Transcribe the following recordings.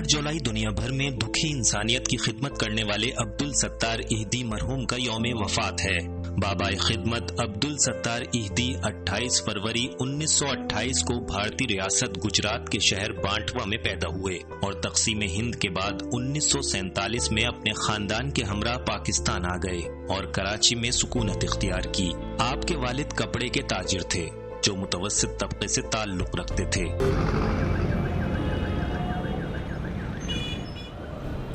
जुलाई दुनिया भर में दुखी इंसानियत की खिदमत करने वाले अब्दुल सत्तार इहदी मरहूम का यौम वफात है। बाबाए खिदमत अब्दुल सत्तार इहदी 28 फरवरी 1928 को भारतीय रियासत गुजरात के शहर बांटवा में पैदा हुए और तकसीम हिंद के बाद 1947 में अपने खानदान के हमरा पाकिस्तान आ गए और कराची में सुकूनत इख्तियार की। आपके वालिद कपड़े के ताजिर थे जो मुतवस्सित तबके से ताल्लुक रखते थे।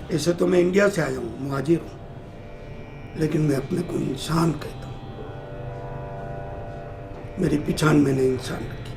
ऐसे तो मैं इंडिया से आया हूँ, मुहाजिर हूँ, लेकिन मैं अपने को इंसान कहता हूँ। मेरी पहचान मैंने इंसान रखी।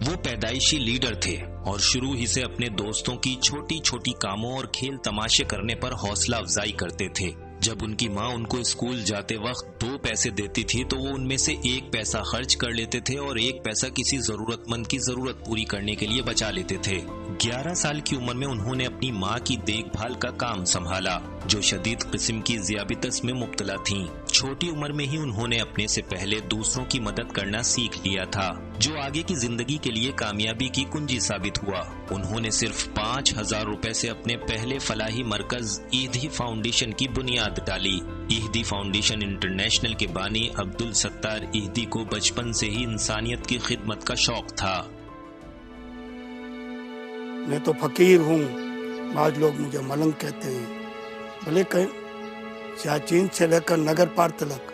वो पैदाइशी लीडर थे और शुरू ही से अपने दोस्तों की छोटी छोटी कामों और खेल तमाशे करने पर हौसला अफजाई करते थे। जब उनकी माँ उनको स्कूल जाते वक्त 2 पैसे देती थी तो वो उनमें से 1 पैसा खर्च कर लेते थे और 1 पैसा किसी जरूरतमंद की जरूरत पूरी करने के लिए बचा लेते थे। 11 साल की उम्र में उन्होंने अपनी माँ की देखभाल का काम संभाला जो शदीद किस्म की ज़ियाबितस में मुब्तला थीं। छोटी उम्र में ही उन्होंने अपने से पहले दूसरों की मदद करना सीख लिया था जो आगे की जिंदगी के लिए कामयाबी की कुंजी साबित हुआ। उन्होंने सिर्फ 5,000 रुपए से अपने पहले फलाही मरकज इहदी फाउंडेशन की बुनियाद डाली। इहदी फाउंडेशन इंटरनेशनल के बानी अब्दुल सत्तार इहदी को बचपन से ही इंसानियत की खिदमत का शौक था। मैं तो फकीर हूँ, आज लोग मुझे मलंग कहते हैं, भले कहें। सियाचिन से लेकर नगर पार तक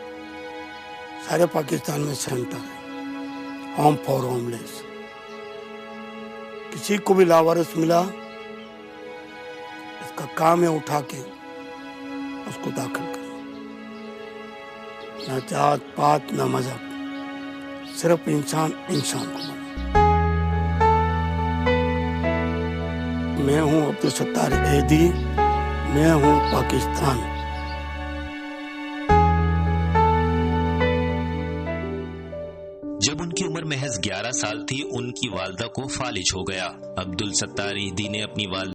सारे पाकिस्तान में सेंटर है, होम फॉर होमलेस। किसी को भी लावारिस मिला, इसका काम है उठा के उसको दाखिल करना। ना जात पात ना मजहब, सिर्फ इंसान इंसान को माने। मैं हूँ अब्दुल सत्तार इहदी, मैं हूँ पाकिस्तान। जब उनकी उम्र महज 11 साल थी उनकी वालदा को फालिज हो गया। अब्दुल सत्तार इहदी ने अपनी वालदा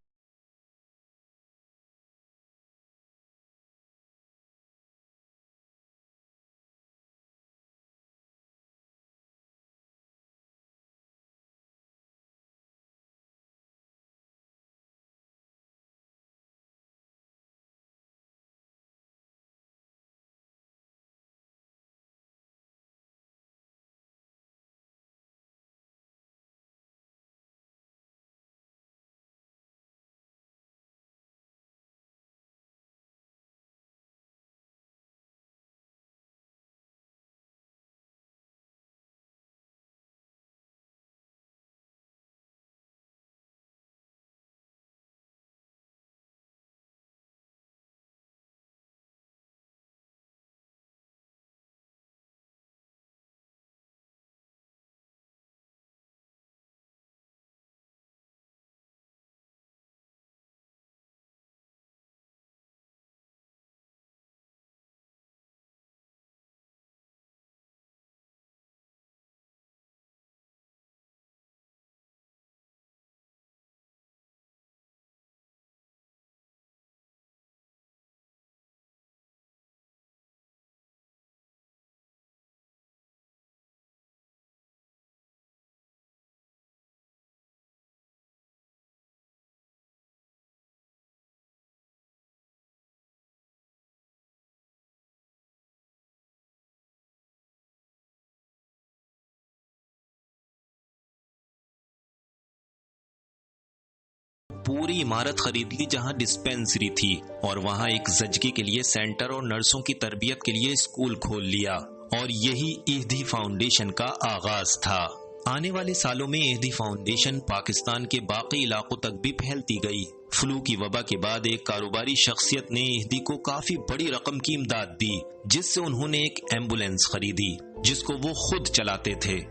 पूरी इमारत खरीद ली जहां डिस्पेंसरी थी और वहां एक जजगी के लिए सेंटर और नर्सों की तरबियत के लिए स्कूल खोल लिया और यही इहदी फाउंडेशन का आगाज था। आने वाले सालों में इहदी फाउंडेशन पाकिस्तान के बाकी इलाकों तक भी फैलती गई। फ्लू की वबा के बाद एक कारोबारी शख्सियत ने इहदी को काफी बड़ी रकम की इमदाद दी जिससे उन्होंने एक एम्बुलेंस खरीदी जिसको वो खुद चलाते थे।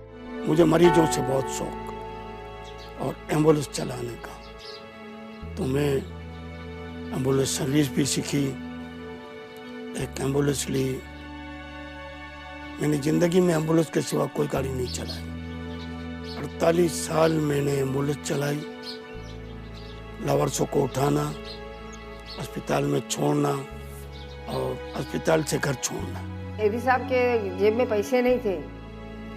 मुझे मरीजों से बहुत शौक और एम्बुलेंस चलाने का, तो मैं एम्बुलेंस सर्विस भी सीखी, एक एम्बुलेंस ली। मैंने जिंदगी में एम्बुलेंस के सिवा कोई गाड़ी नहीं चलाई। 48 साल मैंने एम्बुलेंस चलाई। लावारिसों को उठाना, अस्पताल में छोड़ना और अस्पताल से घर छोड़ना। इहदी साहब के जेब में पैसे नहीं थे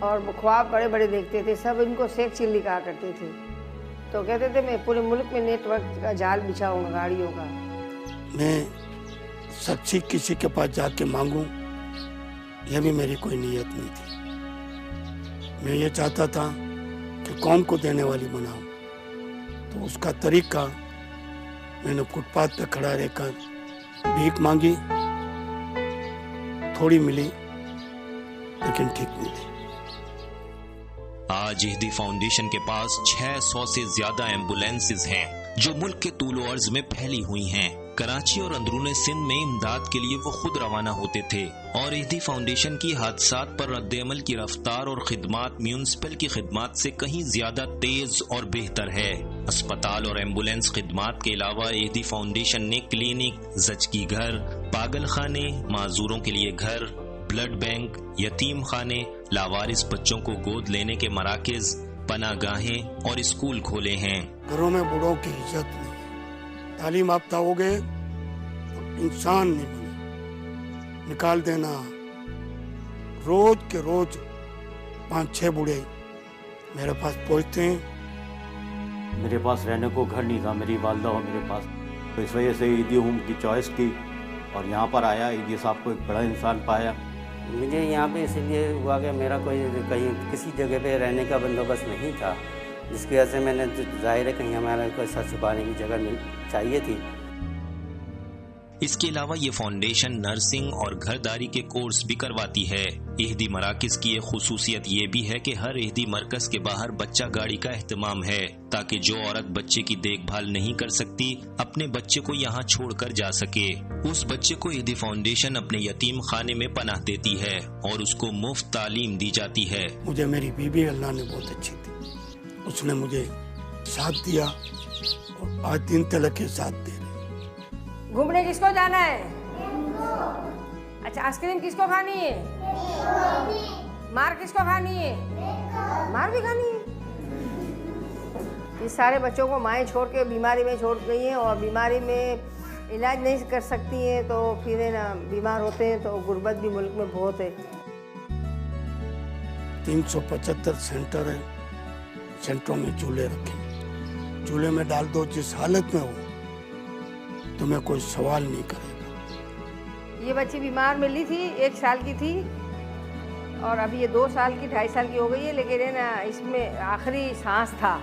और ख्वाब बड़े बड़े देखते थे, सब इनको शेख चिल्ली कहा करते थे। تو کہتے تھے میں پورے ملک میں نیٹ ورک کا جال بچھاؤں گا گاڑیوں کا. میں سچی کسی کے پاس جا کے مانگوں یہ بھی میری کوئی نیت نہیں تھی. میں یہ چاہتا تھا کہ قوم کو دینے والی بناؤں. تو اس کا طریقہ میں نے فٹ پاتھ پہ کھڑا رہ کر بھیک مانگی. تھوڑی ملی لیکن ٹھیک ملی. آج اہدی فاؤنڈیشن کے پاس 600 سے زیادہ ایمبولینسز ہیں جو ملک کے طول و عرض میں پھیلی ہوئی ہیں. کراچی اور اندرون سندھ میں امداد کے لیے وہ خود روانہ ہوتے تھے اور اہدی فاؤنڈیشن کی حادثات پر رد عمل کی رفتار اور خدمات میونسپل کی خدمات سے کہیں زیادہ تیز اور بہتر ہے. اسپتال اور ایمبولینس خدمات کے علاوہ اہدی فاؤنڈیشن نے کلینک، زچگی گھر، پاگل خانے، معذوروں کے لیے گھر، بلڈ بینک، یتیم خانے، لاوارث بچوں کو گود لینے کے مراکز، پناہ گاہیں اور اسکول کھولے ہیں. گھروں میں بوڑھوں کی عزت نہیں. تعلیم یافتہ ہو گئے تو انسان نہیں بنے. نکال دینا. روز کے روز 5-6 بوڑھے میرے پاس پہنچتے ہیں. میرے پاس رہنے کو گھر نہیں تھا، میری والدہ ہو میرے پاس، تو اس وجہ سے ایدی ہوم کی چوائس کی اور یہاں پر آیا. ایدی صاحب کو ایک بڑا انسان پایا. مجھے یہاں پہ اس لیے ہوا کہ میرا کوئی کہیں کسی جگہ پہ رہنے کا بندوبست نہیں تھا، جس کی وجہ سے میں نے ظاہر ہے کہیں ہمارا کوئی سر چھپانے کی جگہ چاہیے تھی. اس کے علاوہ یہ فاؤنڈیشن نرسنگ اور گھرداری کے کورس بھی کرواتی ہے. اہدی مراکز کی ایک خصوصیت یہ بھی ہے کہ ہر اہدی مرکز کے باہر بچہ گاڑی کا اہتمام ہے تاکہ جو عورت بچے کی دیکھ بھال نہیں کر سکتی اپنے بچے کو یہاں چھوڑ کر جا سکے. اس بچے کو اہدی فاؤنڈیشن اپنے یتیم خانے میں پناہ دیتی ہے اور اس کو مفت تعلیم دی جاتی ہے. مجھے میری بیوی اللہ نے بہت اچھی تھی. اس نے مجھے ساتھ دیا اور آج دن تلک کے ساتھ دے رہے. گھومنے کس کو جانا ہے؟ اچھا آئس کریم کس کو کھانی ہے؟ مار کس کو کھانی ہے؟ مار بھی کھانی ہے. اس سارے بچوں کو مائیں چھوڑ کے بیماری میں چھوڑ گئی ہیں اور بیماری میں علاج نہیں کر سکتی ہیں تو پھر نا بیمار ہوتے ہیں تو غربت بھی ملک میں بہت ہے. 375 سینٹر ہیں. سینٹروں میں جھولے رکھے. جھولے میں ڈال دو جس حالت میں ہو تمہیں کوئی سوال نہیں کرے گا. یہ بچی بیمار ملی تھی، 1 سال کی تھی اور ابھی یہ 2 سال کی 2.5 سال کی ہو گئی ہے، لیکن ہے نا اس میں آخری سانس تھا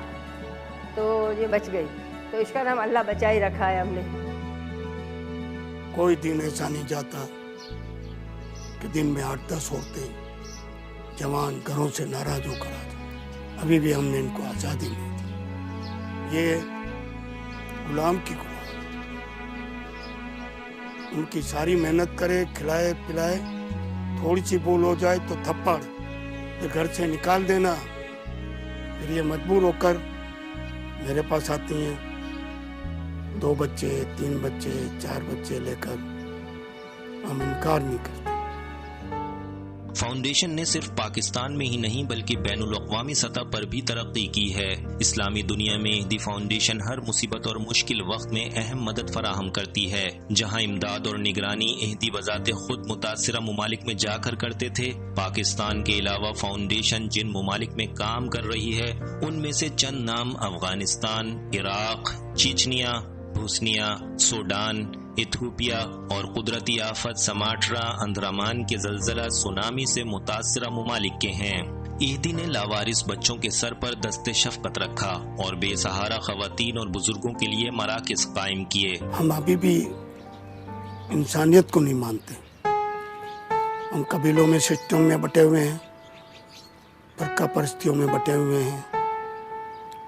تو یہ بچ گئی. تو اس کا نام اللہ بچا ہی رکھا ہے ہم نے. کوئی دن ایسا نہیں جاتا کہ دن میں 8-10 عورتیں جوان گھروں سے ناراض ہو کر آ جائیں. ابھی بھی ہم نے ان کو آزادی نہیں دی. یہ غلام کی غلام ان کی ساری محنت کرے، کھلائے پلائے، تھوڑی سی بھول ہو جائے تو تھپڑ، پھر گھر سے نکال دینا. پھر یہ مجبور ہو کر میرے پاس آتی ہیں. 2 بچے، 3 بچے، 4 بچے لے کر. ہم انکار نہیں کرتے. فاؤنڈیشن نے صرف پاکستان میں ہی نہیں بلکہ بین الاقوامی سطح پر بھی ترقی کی ہے. اسلامی دنیا میں اہدی فاؤنڈیشن ہر مصیبت اور مشکل وقت میں اہم مدد فراہم کرتی ہے. جہاں امداد اور نگرانی اہدی بذات خود متاثرہ ممالک میں جا کر کرتے تھے، پاکستان کے علاوہ فاؤنڈیشن جن ممالک میں کام کر رہی ہے ان میں سے چند نام Afghanistan, Iraq, Chechnya, Bosnia, Sudan, Ethiopia اور قدرتی آفت سماٹرا اندرمان کے زلزلہ سونامی سے متاثرہ ممالک کے ہیں. اہدی نے لاوارث بچوں کے سر پر دست شفقت رکھا اور بے سہارا خواتین اور بزرگوں کے لیے مراکز قائم کیے. ہم ابھی بھی انسانیت کو نہیں مانتے. ہم قبیلوں میں سسٹم میں بٹے ہوئے ہیں، فرقہ پرستیوں میں بٹے ہوئے ہیں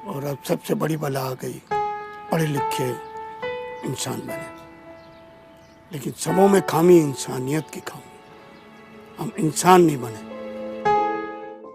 اور اب سب سے بڑی بلا آ گئی، پڑھے لکھے انسان بنے لیکن سبوں میں خامی انسانیت کی خامی. ہم انسان نہیں بنے.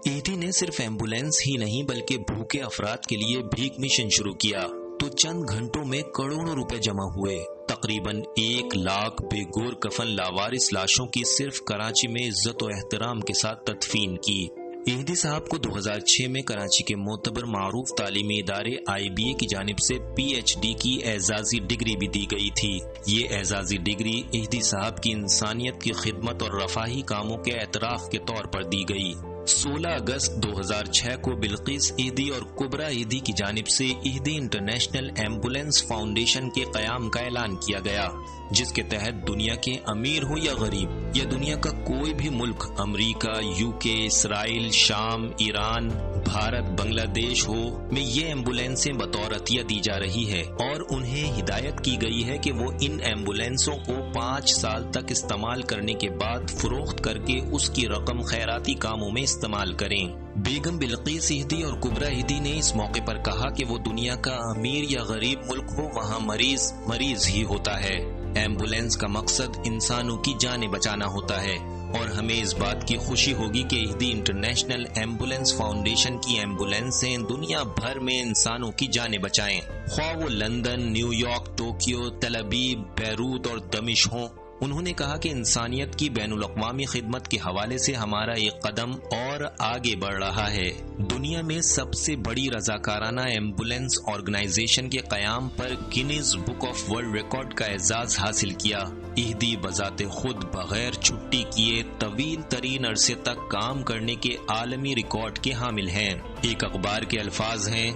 اہدی نے صرف ایمبولینس ہی نہیں بلکہ بھوکے افراد کے لیے بھیک مشن شروع کیا تو چند گھنٹوں میں کروڑوں روپے جمع ہوئے. تقریباً 1 لاکھ بے گور کفن لاوارث لاشوں کی صرف کراچی میں عزت و احترام کے ساتھ تدفین کی. اہدی صاحب کو 2006 میں کراچی کے معتبر معروف تعلیمی ادارے IBA کی جانب سے PhD کی اعزازی ڈگری بھی دی گئی تھی. یہ اعزازی ڈگری اہدی صاحب کی انسانیت کی خدمت اور رفاہی کاموں کے اعتراف کے طور پر دی گئی. 16 अगस्त 2006 को बिल्किस ईदी और कुबरा ईदी की जानिब से ईदी इंटरनेशनल एम्बुलेंस फाउंडेशन के क़याम का ऐलान किया गया, जिसके तहत दुनिया के अमीर हो या गरीब या दुनिया का कोई भी मुल्क, अमेरिका, यूके, इसराइल, शाम, ईरान, भारत, बांग्लादेश हो, में ये एम्बुलेंसें बतौर अतिया दी जा रही है और उन्हें हिदायत की गई है कि वो इन एम्बुलेंसों को 5 साल तक इस्तेमाल करने के बाद फरोख्त करके उसकी रकम खैराती कामों में इस्तेमाल करें। बेगम बिल्किस ईदी और कुबरा ईदी ने इस मौके पर कहा कि वो दुनिया का अमीर या गरीब मुल्क हो, वहाँ मरीज ही होता है। एम्बुलेंस का मकसद इंसानों की जानें बचाना होता है और हमें इस बात की खुशी होगी कि ईदी इंटरनेशनल एम्बुलेंस फाउंडेशन की एम्बुलेंसें दुनिया भर में इंसानों की जानें बचाएं, ख्वाह वो लंदन, न्यूयॉर्क, टोक्यो, तल अबीब, बैरूत और दमिश्क हों। उन्होंने कहा कि इंसानियत की बैनुल-अक़वामी खिदमत के हवाले से हमारा एक कदम और आगे बढ़ रहा है। दुनिया में सबसे बड़ी रजाकाराना एम्बुलेंस ऑर्गेनाइजेशन के क़याम पर Guinness book of world record का एजाज हासिल किया। ईदी बजाते खुद बगैर छुट्टी किए तवील तरीन अरसे तक काम करने के आलमी रिकॉर्ड के हामिल हैं। एक अखबार के अल्फाज हैं,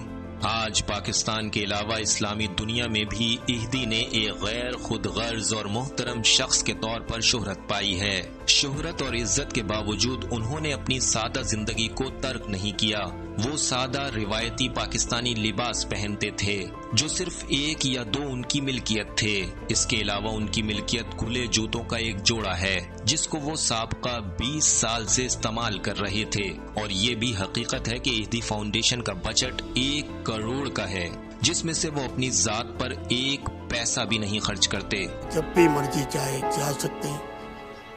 आज पाकिस्तान के अलावा इस्लामी दुनिया में भी ईदी ने एक गैर खुद गर्ज और मोहतरम शख्स के तौर पर शोहरत पाई है। शोहरत और इज्जत के बावजूद उन्होंने अपनी सादा जिंदगी को तर्क नहीं किया। वो सादा रिवायती पाकिस्तानी लिबास पहनते थे जो सिर्फ 1 या 2 उनकी मिल्कियत थे। इसके अलावा उनकी मिल्कियत खुले जूतों का एक जोड़ा है जिसको वो साबका 20 साल से इस्तेमाल कर रहे थे। और ये भी हकीकत है कि ईदी फाउंडेशन का बजट 1 करोड़ का है, जिसमें से वो अपनी जात पर 1 पैसा भी नहीं खर्च करते। जब भी मर्जी चाहे जा सकते हैं,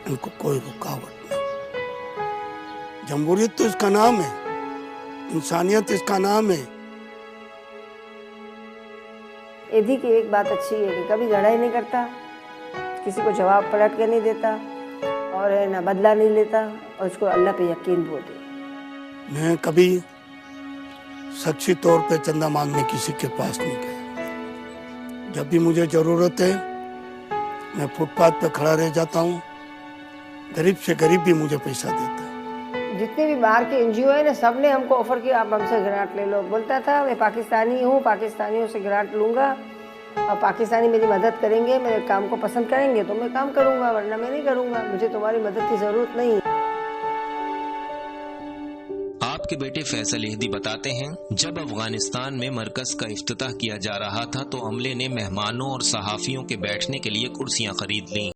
इनको कोई रुकावट नहीं। जमहूरियत तो इसका नाम है, इंसानियत इसका नाम है। ईदी की एक बात अच्छी है कि कभी लड़ाई नहीं करता, किसी को जवाब पलट के नहीं देता और है ना बदला नहीं लेता और उसको अल्लाह पे यकीन बोलते। मैं कभी शख्सी तौर पे चंदा मांगने किसी के पास नहीं गया। जब भी मुझे जरूरत है मैं फुटपाथ पे खड़ा रह जाता हूँ, गरीब से गरीब भी मुझे पैसा देता है। जितने भी बाहर के एनजीओ है ना, सब ने हमको ऑफर किया आप हमसे ग्रांट ले लो। बोलता था मैं पाकिस्तानी हूँ, पाकिस्तानियों से ग्रांट लूँगा और पाकिस्तानी मेरी मदद करेंगे, मेरे काम को पसंद करेंगे तो मैं काम करूँगा, वरना मैं नहीं करूँगा, मुझे तुम्हारी मदद की ज़रूरत नहीं। आपके बेटे फैसल ईदी बताते हैं, जब अफगानिस्तान में मरकज का इफ्तिताह किया जा रहा था तो अमले ने मेहमानों और सहाफियों के बैठने के लिए कुर्सियां खरीद लीं।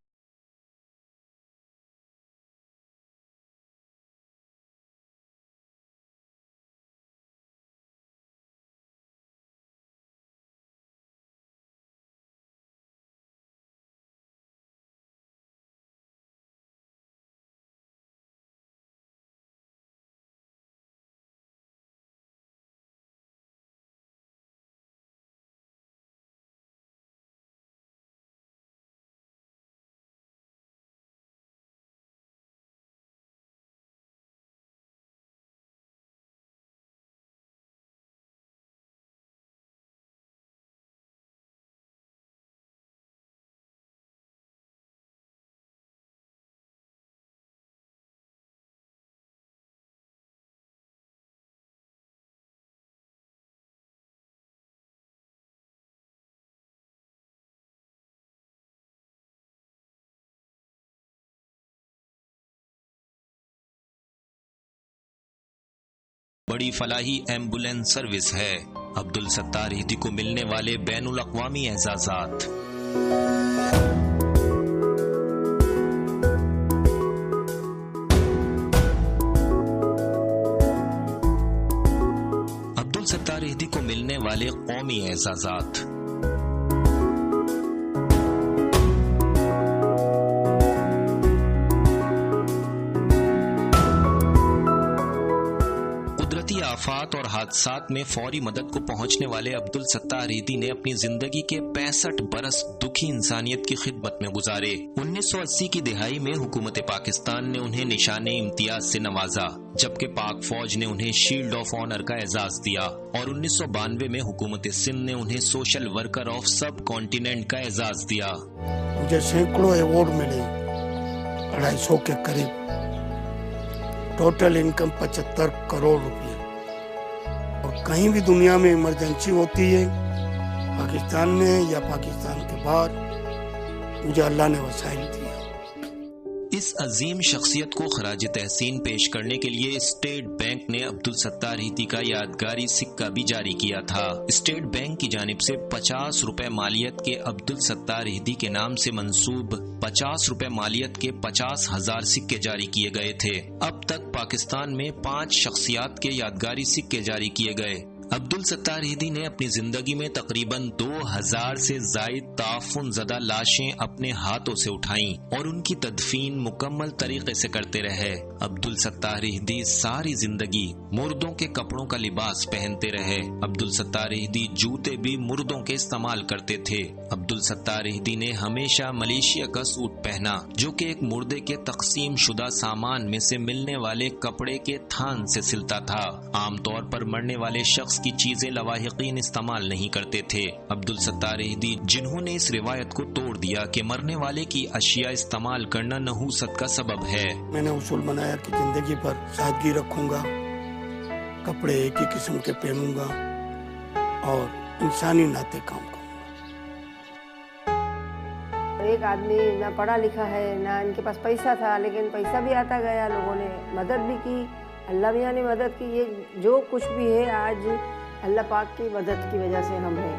बड़ी फलाही एम्बुलेंस सर्विस है। अब्दुल सत्तार ईदी को मिलने वाले बैनुल अक़वामी एजाज़ात। अब्दुल सत्तार ईदी को मिलने वाले कौमी एजाज़ात। आफात और हादसात में फौरी मदद को पहुंचने वाले अब्दुल सत्तार ईदी ने अपनी जिंदगी के 65 बरस दुखी इंसानियत की खिदमत में गुजारे। 1980 की दिहाई में हुकूमत पाकिस्तान ने उन्हें निशाने इम्तियाज से नवाजा, जबकि पाक फौज ने उन्हें शील्ड ऑफ ऑनर का एजाज दिया और 1992 में हुकूमत सिंध ने उन्हें सोशल वर्कर ऑफ सब कॉन्टिनेंट का एजाज दिया। मुझे सैकड़ों अवार्ड मिले, 250 के करीब। टोटल इनकम 75 करोड़ रुपए। और कहीं भी दुनिया में इमरजेंसी होती है, पाकिस्तान में या पाकिस्तान के बाहर, मुझे अल्लाह ने वसाइल दिया। इस अजीम शख्सियत को खराज तहसीन पेश करने के लिए स्टेट बैंक ने अब्दुल सत्तार हीदी का यादगारी सिक्का भी जारी किया था। स्टेट बैंक की जानिब से 50 रुपए मालियत के अब्दुल सत्तार हीदी के नाम से मंसूब 50 रुपए मालियत के 50,000 सिक्के जारी किए गए थे। अब तक पाकिस्तान में 5 शख्सियात के यादगारी सिक्के जारी किए गए। अब्दुल सत्तार हीदी ने अपनी जिंदगी में तकरीबन 2000 से जायद ताफुन ज़दा लाशें अपने हाथों से उठाईं और उनकी तदफीन मुकम्मल तरीके से करते रहे। अब्दुल सत्तार हीदी सारी जिंदगी मुर्दों के कपड़ों का लिबास पहनते रहे। अब्दुल सत्तार हीदी जूते भी मुर्दों के इस्तेमाल करते थे। अब्दुल सत्तार हीदी ने हमेशा मलेशिया का सूट पहना, जो कि एक मुर्दे के तकसीम शुदा सामान में से मिलने वाले कपड़े के थान से सिलता था। आमतौर पर मरने वाले शख्स की चीजें लवाहिकीन इस्तेमाल नहीं करते थे। अब्दुल सत्तार हीदी जिन्होंने इस रिवायत को तोड़ दिया कि मरने वाले की अशिया इस्तेमाल करना नहूसत का सबब है। मैंने उसूल बनाया कि जिंदगी भर सादगी रखूंगा, कपड़े एक ही किस्म के पहनूंगा और इंसानी नाते काम करूंगा। एक आदमी ना पढ़ा लिखा है, ना इनके पास पैसा था, लेकिन पैसा भी आता गया, लोगों ने मदद भी की, अल्लाह मियाँ ने मदद की। ये जो कुछ भी है आज अल्लाह पाक की मदद की वजह से हम हैं।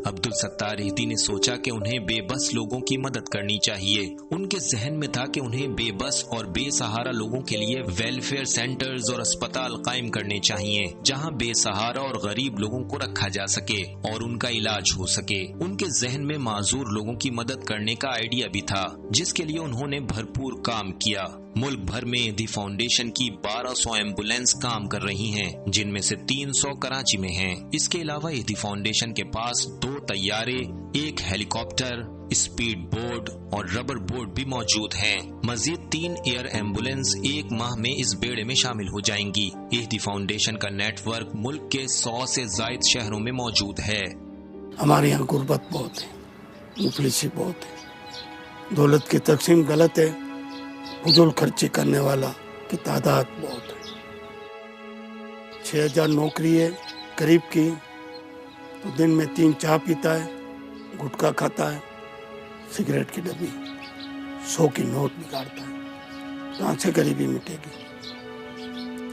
अब्दुल सत्तार हीदी ने सोचा कि उन्हें बेबस लोगों की मदद करनी चाहिए। उनके जहन में था कि उन्हें बेबस और बेसहारा लोगों के लिए वेलफेयर सेंटर्स और अस्पताल कायम करने चाहिए, जहां बेसहारा और गरीब लोगों को रखा जा सके और उनका इलाज हो सके। उनके जहन में माजूर लोगों की मदद करने का आइडिया भी था, जिसके लिए उन्होंने भरपूर काम किया। मुल्क भर में हीदी फाउंडेशन की 1200 एम्बुलेंस काम कर रही हैं, जिनमें से 300 कराची में हैं। इसके अलावा हीदी फाउंडेशन के पास 2 तैयारे, 1 हेलीकॉप्टर, स्पीड बोट और रबर बोट भी मौजूद हैं। मजीद 3 एयर एम्बुलेंस 1 माह में इस बेड़े में शामिल हो जाएंगी। हीदी फाउंडेशन का नेटवर्क मुल्क के 100 से जायद शहरों में मौजूद है। हमारे यहाँ गुर्बत बहुत है, मुफलिसी बहुत है, दौलत की तकसीम गलत है, फजूल खर्ची करने वाला की तादाद बहुत है। 6000 नौकरी है गरीब की, तो दिन में 3 चाय पीता है, गुटखा खाता है, सिगरेट की डब्बी, 100 की नोट बिगाड़ता है। कहाँ से गरीबी मिटेगी?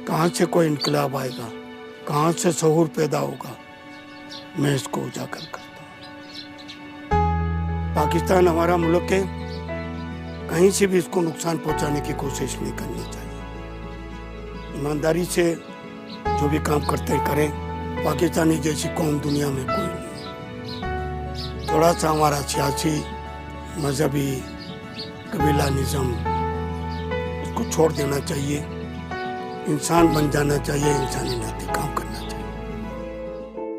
कहाँ से कोई इनकलाब आएगा? कहाँ से शऊर पैदा होगा? मैं इसको उजागर करता हूँ। पाकिस्तान हमारा मुल्क है, कहीं से भी इसको नुकसान पहुंचाने की कोशिश नहीं करनी चाहिए। ईमानदारी से जो भी काम करते हैं करें। पाकिस्तानी जैसी कौम दुनिया में कोई नहीं है। थोड़ा सा हमारा सियासी, मजहबी, कबीला निज़म उसको छोड़ देना चाहिए, इंसान बन जाना चाहिए, इंसानी नाते काम करना चाहिए।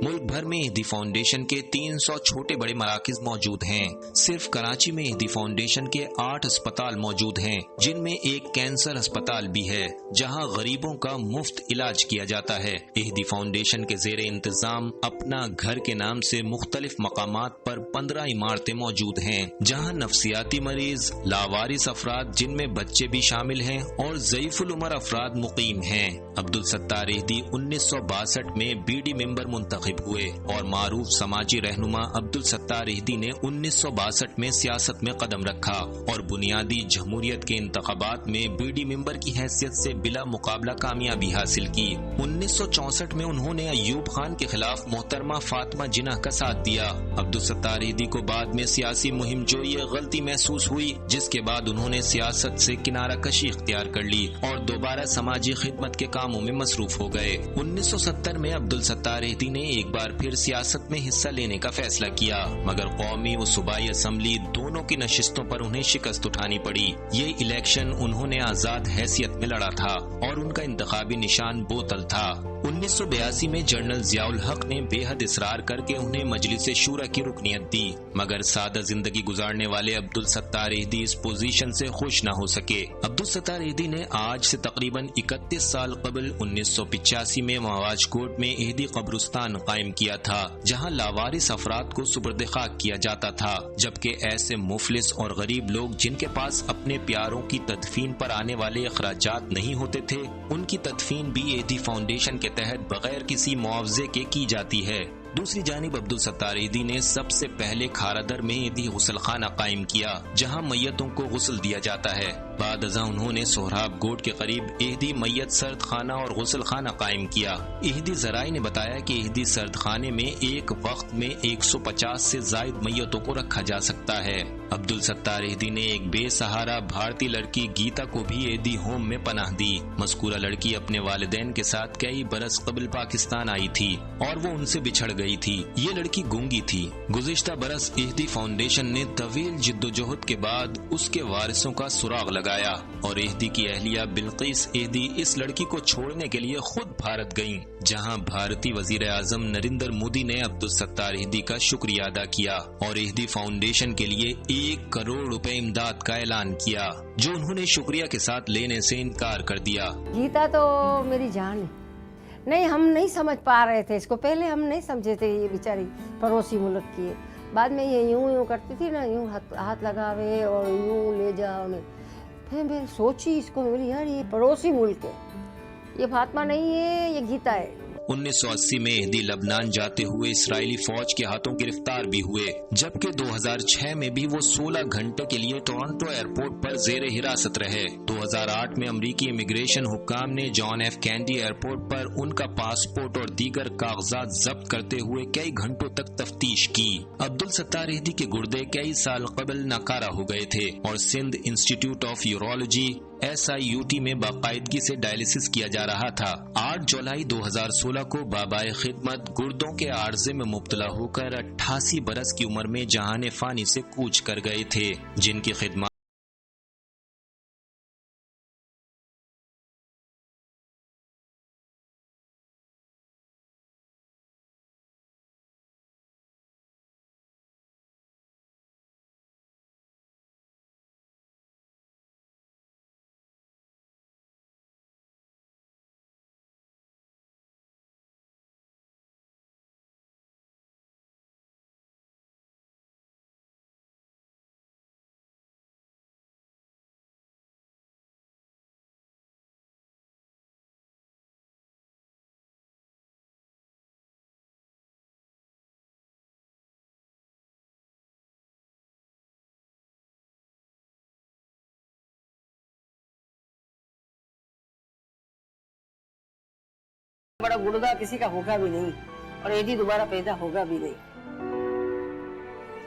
मुल्क भर में हीदी फाउंडेशन के 300 छोटे बड़े मराकिज मौजूद हैं। सिर्फ कराची में हीदी फाउंडेशन के 8 अस्पताल मौजूद हैं, जिनमें एक कैंसर अस्पताल भी है, जहां गरीबों का मुफ्त इलाज किया जाता है। हीदी फाउंडेशन के जेर इंतजाम अपना घर के नाम से मुख्तलिफ मकामात पर 15 इमारतें मौजूद हैं, जहां नफ्सियाती मरीज, लावारिस अफराद जिनमें बच्चे भी शामिल हैं और ज़ईफुल उमर अफराद मुकीम हैं। अब्दुल सत्तार हीदी 1962 में बीडी मेंबर मुंतखब हुए और मारूफ समाजी रहनुमा अब्दुल सत्तार हीदी ने 1962 में सियासत में कदम रखा और बुनियादी जमहूरियत के इंतखाबात में बीडी मेंबर की हैसियत से बिला मुकाबला कामयाबी हासिल की। 1964 में उन्होंने अयूब खान के खिलाफ मोहतरमा फातिमा जिन्ना का साथ दिया। अब्दुल सत्तार हीदी को बाद में सियासी मुहिम जो ये गलती महसूस हुई, जिसके बाद उन्होंने सियासत से किनारा कशी इख्तियार कर ली और दोबारा समाजी खिदमत के कामों में मसरूफ हो गए। 1970 में अब्दुल सत्तार हीदी ने एक बार फिर सियासत में हिस्सा लेने का फैसला किया, मगर कौमी और सूबाई असम्बली दोनों की नशिस्तों पर उन्हें शिकस्त उठानी पड़ी। ये इलेक्शन उन्होंने आजाद हैसियत में लड़ा था और उनका इंतखाबी निशान बोतल था। 1982 में जनरल ज़ियाउल हक ने बेहद इसरार करके उन्हें मजलिस शूरा की रुकनियत दी, मगर सादा जिंदगी गुजारने वाले अब्दुल सत्तार हीदी इस पोजीशन से खुश न हो सके। अब्दुल सत्तार हीदी ने आज से तकरीबन 31 साल कबल 1985 में मवाज कोट में हीदी कब्रिस्तान कायम کیا تھا جہاں لاوارث افراد کو سپرد خاک کیا جاتا تھا، جبکہ ایسے مفلس اور غریب لوگ جن کے پاس اپنے پیاروں کی تدفین پر آنے والے اخراجات نہیں ہوتے تھے، ان کی تدفین بھی ایدھی فاؤنڈیشن کے تحت بغیر کسی معاوضے کے کی جاتی ہے۔ دوسری جانب عبدالستار ایدھی نے سب سے پہلے کھارادر میں ایدھی غسل خانہ قائم کیا جہاں میتوں کو غسل دیا جاتا ہے۔ بعد ازاں انہوں نے سہراب گوٹ کے قریب ایدھی میت سرد خانہ اور غسل خانہ قائم کیا۔ ایدھی ذرائع نے بتایا کہ ایدھی سرد خانے میں ایک وقت میں 150 سے زائد میتوں کو رکھا جا سکتا ہے۔ عبدالستار ایدھی نے ایک بے سہارا بھارتی لڑکی گیتا کو بھی ایدھی ہوم میں پناہ دی۔ مذکورہ لڑکی اپنے والدین کے ساتھ کئی برس قبل پاکستان آئی تھی اور وہ ان سے بچھڑ گئی تھی۔ یہ لڑکی گونگی تھی۔ گزشتہ برس ایدھی فاؤنڈیشن نے طویل جدوجہد کے بعد اس کے وارثوں کا سراغ لگایا اور ایدھی کی اہلیہ بلقیس ایدھی اس لڑکی کو چھوڑنے کے لیے خود بھارت گئیں، جہاں بھارتی وزیر اعظم نریندر مودی نے عبدالستار ایدھی کا شکریہ ادا کیا اور ایدھی فاؤنڈیشن کے لیے 1 کروڑ روپے امداد کا اعلان کیا، جو انہوں نے شکریہ کے ساتھ لینے سے انکار کر دیا۔ گیتا تو میری جان ہے، نہیں ہم نہیں سمجھ پا رہے تھے اس کو، پہلے ہم نہیں سمجھے تھے یہ بیچاری پڑوسی ملک کی ہے۔ بعد میں یہ یوں کرتی تھی نا، یوں ہاتھ لگاوے اور یوں لے جاؤ، پھر میں سوچی اس کو، بولی یار یہ پڑوسی ملک ہے، یہ فاطمہ نہیں ہے، یہ گیتا ہے۔ 1980 میں ایدھی لبنان جاتے ہوئے اسرائیلی فوج کے ہاتھوں گرفتار بھی ہوئے، جبکہ 2006 میں بھی وہ 16 گھنٹے کے لیے ٹورنٹو ایئرپورٹ پر زیر حراست رہے۔ 2008 میں امریکی امیگریشن حکام نے جان ایف کینیڈی ایئرپورٹ پر ان کا پاسپورٹ اور دیگر کاغذات ضبط کرتے ہوئے کئی گھنٹوں تک تفتیش کی۔ عبدالستار ایدھی کے گردے کئی سال قبل ناکارہ ہو گئے تھے اور Sindh institute of urology SIUT میں باقاعدگی سے ڈائلسس کیا جا رہا تھا۔ 8 جولائی 2016 کو بابائے خدمت گردوں کے عارضے میں مبتلا ہو کر 88 برس کی عمر میں جہان فانی سے کوچ کر گئے تھے، جن کی خدمات بڑا گردہ کسی کا ہوگا بھی نہیں اور ایدھی دوبارہ پیدا ہوگا بھی نہیں۔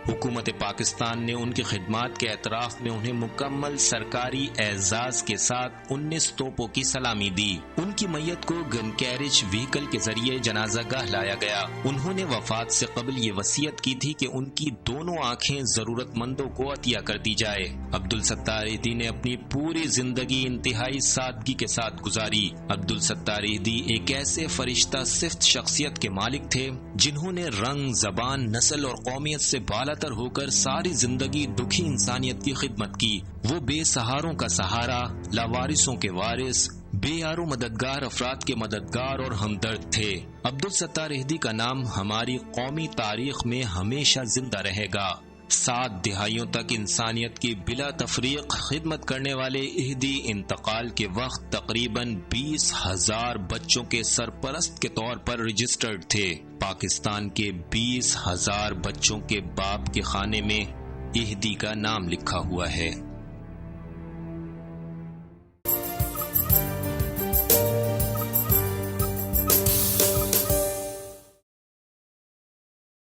حکومت پاکستان نے ان کی خدمات کے اعتراف میں انہیں مکمل سرکاری اعزاز کے ساتھ 19 توپوں کی سلامی دی۔ ان کی میت کو گن کیریج وہیکل کے ذریعے جنازہ گاہ لایا گیا۔ انہوں نے وفات سے قبل یہ وصیت کی تھی کہ ان کی دونوں آنکھیں ضرورت مندوں کو عطیہ کر دی جائے۔ عبدالستار ایدھی نے اپنی پوری زندگی انتہائی سادگی کے ساتھ گزاری۔ عبدالستار ایدھی ایک ایسے فرشتہ صفت شخصیت کے مالک تھے جنہوں نے رنگ، زبان، نسل اور قومیت سے بالا تر ہو کر ساری زندگی دکھی انسانیت کی خدمت کی۔ وہ بے سہاروں کا سہارا، لاوارثوں کے وارث، بے یارو مددگار افراد کے مددگار اور ہمدرد تھے۔ عبدالستار ایدھی کا نام ہماری قومی تاریخ میں ہمیشہ زندہ رہے گا۔ 7 دہائیوں تک انسانیت کی بلا تفریق خدمت کرنے والے ایدھی انتقال کے وقت تقریباً 20,000 بچوں کے سرپرست کے طور پر رجسٹرڈ تھے۔ پاکستان کے 20,000 بچوں کے باپ کے خانے میں ایدھی کا نام لکھا ہوا ہے۔